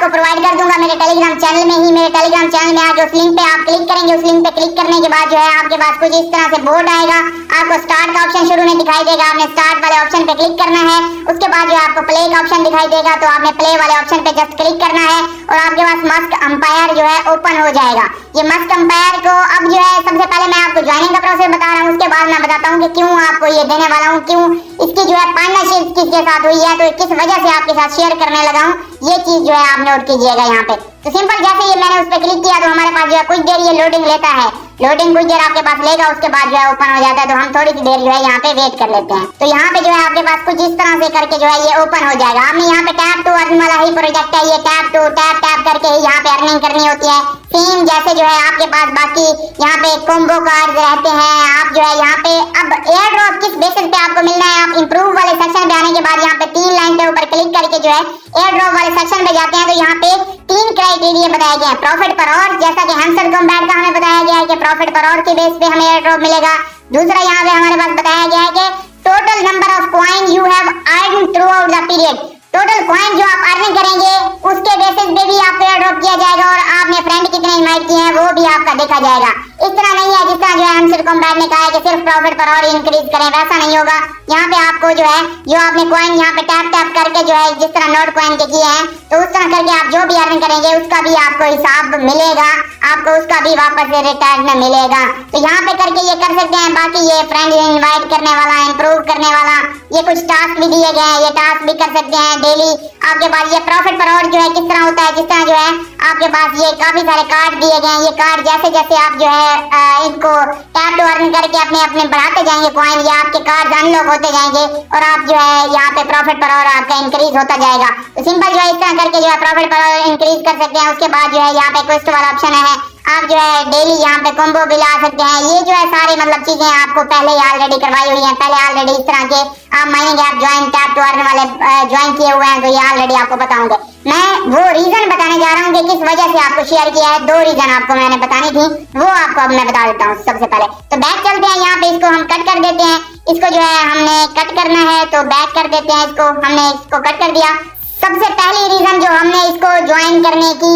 आपको प्रोवाइड कर दूंगा मेरे टेलीग्राम चैनल में ही। मेरे टेलीग्राम चैनल में आके उस लिंक पे आप क्लिक करेंगे। उस लिंक पे क्लिक करने के बाद जो है आपके पास कुछ इस तरह से बोर्ड आएगा। आपको स्टार्ट का ऑप्शन शुरू में दिखाई देगा, आपने स्टार्ट वाले ऑप्शन पे क्लिक करना है। उसके बाद जो है आपको प्ले का ऑप्शन दिखाई देगा, तो आपने प्ले वाले ऑप्शन पे जस्ट क्लिक करना है और आपके पास मस्क अंपायर जो है ओपन हो जाएगा। ये मस्क अंपायर को अब जो है सबसे पहले मैं आपको ज्वाइनिंग का प्रोसेस बता रहा हूँ, उसके बाद मैं बताता हूँ कि क्यों आपको ये देने वाला हूँ, क्यों इसकी जो है पार्टनरशिप किसके साथ हुई है, तो किस वजह से आपके साथ शेयर करने लगा हूँ, ये चीज जो है आप नोट कीजिएगा यहाँ पे। तो सिंपल जैसे ये मैंने उस पर क्लिक किया तो हमारे पास जो है कुछ देर ये लोडिंग लेता है। लोडिंग कुछ देर आपके पास लेगा, उसके बाद जो है ओपन हो जाता है। तो हम थोड़ी सी देर जो है यहाँ पे वेट कर लेते हैं। तो यहाँ पे जो है आपके पास कुछ इस तरह से करके जो है ये ओपन हो जाएगा। आपने यहाँ पे टैप टू अर्न वाला ही प्रोजेक्ट है, ये टैप टू टैप टैप करके ही यहाँ पे अर्निंग करनी होती है। सेम जैसे जो है आपके पास बाकी यहाँ पे कॉम्बो कार्ड रहते हैं। आप जो है यहाँ पे अब एयर ड्रॉप किस बेसिस पे आपको मिलना है, आप इंप्रूव वाले सेक्शन पे आने के बाद यहाँ पे 3 लाइन के ऊपर क्लिक करके जो है एयर ड्रॉप वाले सेक्शन पे जाते हैं। तो यहाँ पे 3 क्राइटेरिया बताए गए हैं। प्रॉफिट पर आवर, जैसा कि हैमस्टर कॉम्बैट का हमें बताया गया है कि प्रॉफिट पर आवर के बेस पे हमें एयर ड्रॉप मिलेगा। दूसरा यहाँ पे हमारे पास बताया गया है कि total number of coin you have earn through out the period, total coin जो आप अर्निंग करेंगे उसके बेसिस पे भी आपको एयर ड्रॉप किया जाएगा और आपने फ्रेंड कितने इनवाइट किए हैं वो भी आपका देखा जाएगा। इस तरह नहीं है जिस तरह जो है हैमस्टर कॉम्बैट ने कहा है कि सिर्फ प्रॉफिट पर और इंक्रीज करें, वैसा नहीं होगा। यहाँ पे आपको जो है जो आपने कॉइन यहाँ पे टैप टैप करके जो है जिस तरह नोट कॉइन के किए हैं तो उस तरह करके आप जो भी अर्निंग करेंगे उसका भी आपको हिसाब मिलेगा, आपको उसका भी वापस से रिटर्न में मिलेगा। तो यहाँ पे करके ये कर सकते हैं। बाकी ये फ्रेंड इनवाइट करने वाला, इंप्रूव करने वाला, ये कुछ टास्क भी दिए गए हैं, ये टास्क भी कर सकते हैं डेली। आपके पास ये प्रॉफिट पर आवर जो है किस तरह होता है, जिस तरह जो है आपके पास ये काफी सारे कार्ड दिए गए हैं। ये कार्ड जैसे जैसे आप जो है इनको टैप टू अर्न करके अपने अपने बढ़ाते जाएंगे कॉइन, या आपके कार्ड अनलॉक होते जाएंगे और आप जो है यहाँ पे प्रॉफिट पर आवर आपका इंक्रीज होता जाएगा। तो सिंपल जो है इस तरह करके जो है प्रॉफिट पर आवर इंक्रीज कर सकते हैं। उसके बाद जो है यहाँ पे क्वेस्ट वाला ऑप्शन है, आप जो है डेली यहाँ पे कॉम्बो भी ला सकते हैं। ये जो है सारे मतलब चीजें आपको पहले ही ऑलरेडी करवाई हुई हैं, पहले ऑलरेडी इस तरह के आप mining app join tap to earn वाले ज्वाइन किए हुए हैं, तो ये ऑलरेडी आपको बताऊंगे। मैं वो रीजन बताने जा रहा हूँ कि किस वजह से आपको शेयर किया है। 2 रीजन आपको मैंने बतानी थी, वो आपको अब मैं बता देता हूँ। सबसे पहले तो बैक चलते हैं, यहाँ पे इसको हम कट कर देते हैं। इसको जो है हमने कट करना है तो बैक कर देते हैं, इसको हमने इसको कट कर दिया। सबसे पहली रीजन जो हमने इसको ज्वाइन करने की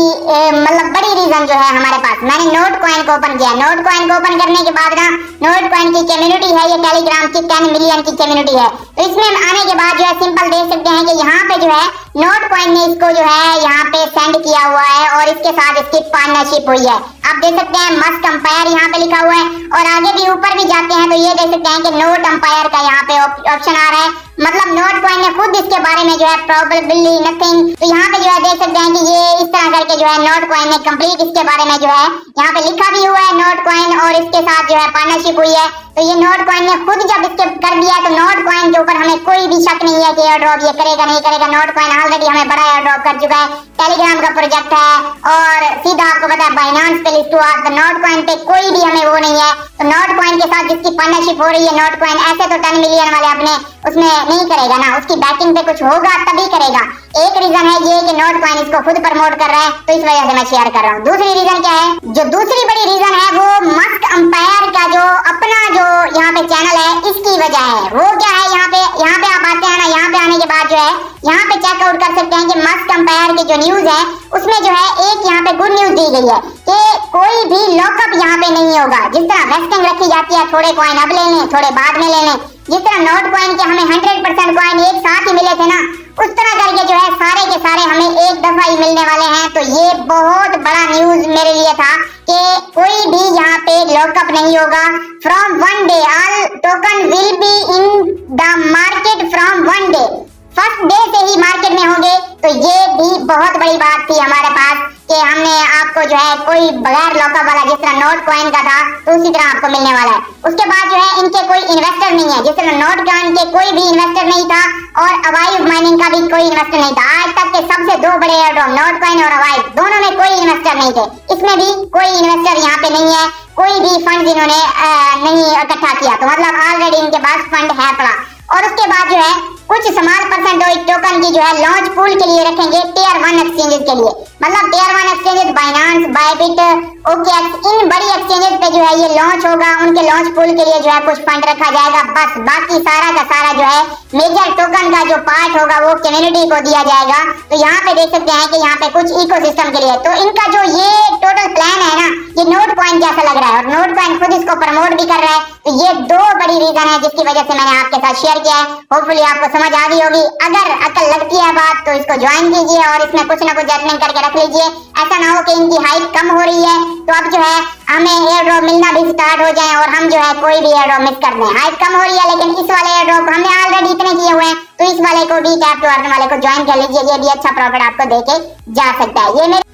मतलब बड़ी रीजन जो है हमारे पास, मैंने नोट कॉइन को ओपन किया। नोट कॉइन को ओपन करने के बाद ना नोट कॉइन की कम्युनिटी है, ये टेलीग्राम की 10 मिलियन की कम्युनिटी है। तो इसमें आने के बाद जो है सिंपल देख सकते हैं कि यहाँ पे जो है नोट कॉइन ने इसको जो है यहाँ पे सेंड किया हुआ है और इसके साथ इसकी पार्टनरशिप हुई है। आप देख सकते हैं मस्क अंपायर यहाँ पे लिखा हुआ है और आगे भी ऊपर भी जाते हैं तो ये देख सकते हैं कि नोट अंपायर का यहाँ पे ऑप्शन आ रहा है। मतलब नोट कॉइन ने खुद इसके बारे में जो है प्रोबेबली नथिंग, तो यहाँ पे जो है देख सकते हैं कि ये इस तरह करके जो है नोट कॉइन ने कंप्लीट इसके बारे में जो है यहाँ पे लिखा भी हुआ है नोट कॉइन और इसके साथ जो है पार्टनरशिप हुई है। तो ये नोट कॉइन ने खुद जब इसके कर दिया तो नोट कॉइन के ऊपर हमें कोई भी शक नहीं है कि एयर ड्रॉप ये करेगा नहीं करेगा। नोट कॉइन ऑलरेडी हमें बड़ा एयर ड्रॉप कर चुका है, टेलीग्राम का प्रोजेक्ट है और सीधा आपको पता है बाइनांस पे लिस्ट हुआ। तो नोट कॉइन पे कोई भी हमें वो नहीं है। तो नोट कॉइन के साथ जिसकी पार्टनरशिप हो रही है नोट कॉइन, ऐसे तो 10 मिलियन वाले अपने उसमें नहीं करेगा ना, उसकी बैकिंग पे कुछ होगा तभी करेगा। एक रीजन है ये कि नोट कॉइन इसको खुद प्रमोट कर रहा है, तो इस वजह से मैं शेयर कर रहा हूँ। दूसरी रीजन क्या है, जो दूसरी बड़ी रीजन है वो मस्क अंपायर का जो अपना जो यहाँ पे चैनल है इसकी वजह है। वो क्या है, यहाँ पे आप आते हैं ना, यहाँ पे आने के बाद जो है यहाँ पे चेकआउट कर सकते हैं कि मस्क अंपायर की जो न्यूज है उसमें जो है एक यहाँ पे गुड न्यूज दी गई है कि कोई भी लॉकअप यहाँ पे नहीं होगा। जिस तरह वेस्टिंग रखी जाती है, थोड़े कॉइन अब ले लें थोड़े बाद में ले लें, जिस तरह नोट कॉइन के हमें 100% कॉइन एक साथ ही मिले थे ना, उस तरह करके जो है सारे के सारे हमें एक दफा ही मिलने वाले हैं। तो ये बहुत बड़ा न्यूज मेरे लिए था कि कोई भी यहाँ पे लॉकअप नहीं होगा। From 1 day all token will be in the market from 1 day, first day से ही मार्केट में होंगे। तो ये भी बहुत बड़ी बात थी हमारे पास कि हमने आपको जो है कोई बगैर लॉकअप वाला जिस तरह नोट कॉइन का था तो उसी तरह आपको मिलने वाला है। उसके बाद जो है इनके कोई इन्वेस्टर नहीं है, जिस तरह नोट कॉइन के कोई भी इन्वेस्टर नहीं था और अवाइव माइनिंग का भी कोई इन्वेस्टर नहीं था। आज तक के सबसे 2 बड़े एयर ड्रॉप नोट कॉइन और अवाइव दोनों में कोई इन्वेस्टर नहीं थे, इसमें भी कोई इन्वेस्टर यहाँ पे नहीं है, कोई भी फंड इन्होंने नहीं इकट्ठा किया। तो मतलब ऑलरेडी इनके पास फंड है पड़ा। और उसके बाद जो है कुछ स्मॉल परसेंट टोकन की जो है लॉन्च पूल के लिए रखेंगे टियर 1 एक्सचेंजेस के लिए। मतलब tier 1 exchanges Binance, Bybit, OKX, इन बड़ी एक्सचेंजेस पे जो है ये लॉन्च होगा। उनके लॉन्च पूल के लिए जो है कुछ फंड रखा जाएगा, बस बाकी सारा का सारा जो है मेजर टोकन का जो पार्ट होगा वो कम्युनिटी को दिया जाएगा। तो यहाँ पे देख सकते हैं कि यहाँ पे कुछ इकोसिस्टम के लिए तो इनका जो ये टोटल प्लान है ना, ये नोट कॉइन जैसा लग रहा है और नोट कॉइन खुद इसको प्रमोट भी कर रहा है। तो ये दो बड़ी रीजन है जिसकी वजह से मैंने आपके साथ शेयर किया है। होपफुली आपको समझ आ गई होगी। अगर अकल लगती है बात तो इसको ज्वाइन कीजिए और इसमें कुछ ना कुछ एडमिन करके रख लीजिए। ऐसा ना हो कि इनकी हाइप कम हो रही है तो अब जो है हमें एयर ड्रॉप मिलना भी स्टार्ट हो जाए और हम जो है कोई भी एयर ड्रॉप मिस कर दें। हाइप कम हो रही है लेकिन इस वाले एयर ड्रॉप हमने ऑलरेडी इतने किए हुए हैं तो इस वाले को भी टैप टू अर्न वाले को ज्वाइन कर लीजिए। ये भी अच्छा प्रॉफिट आपको देके जा सकता है। ये मेरे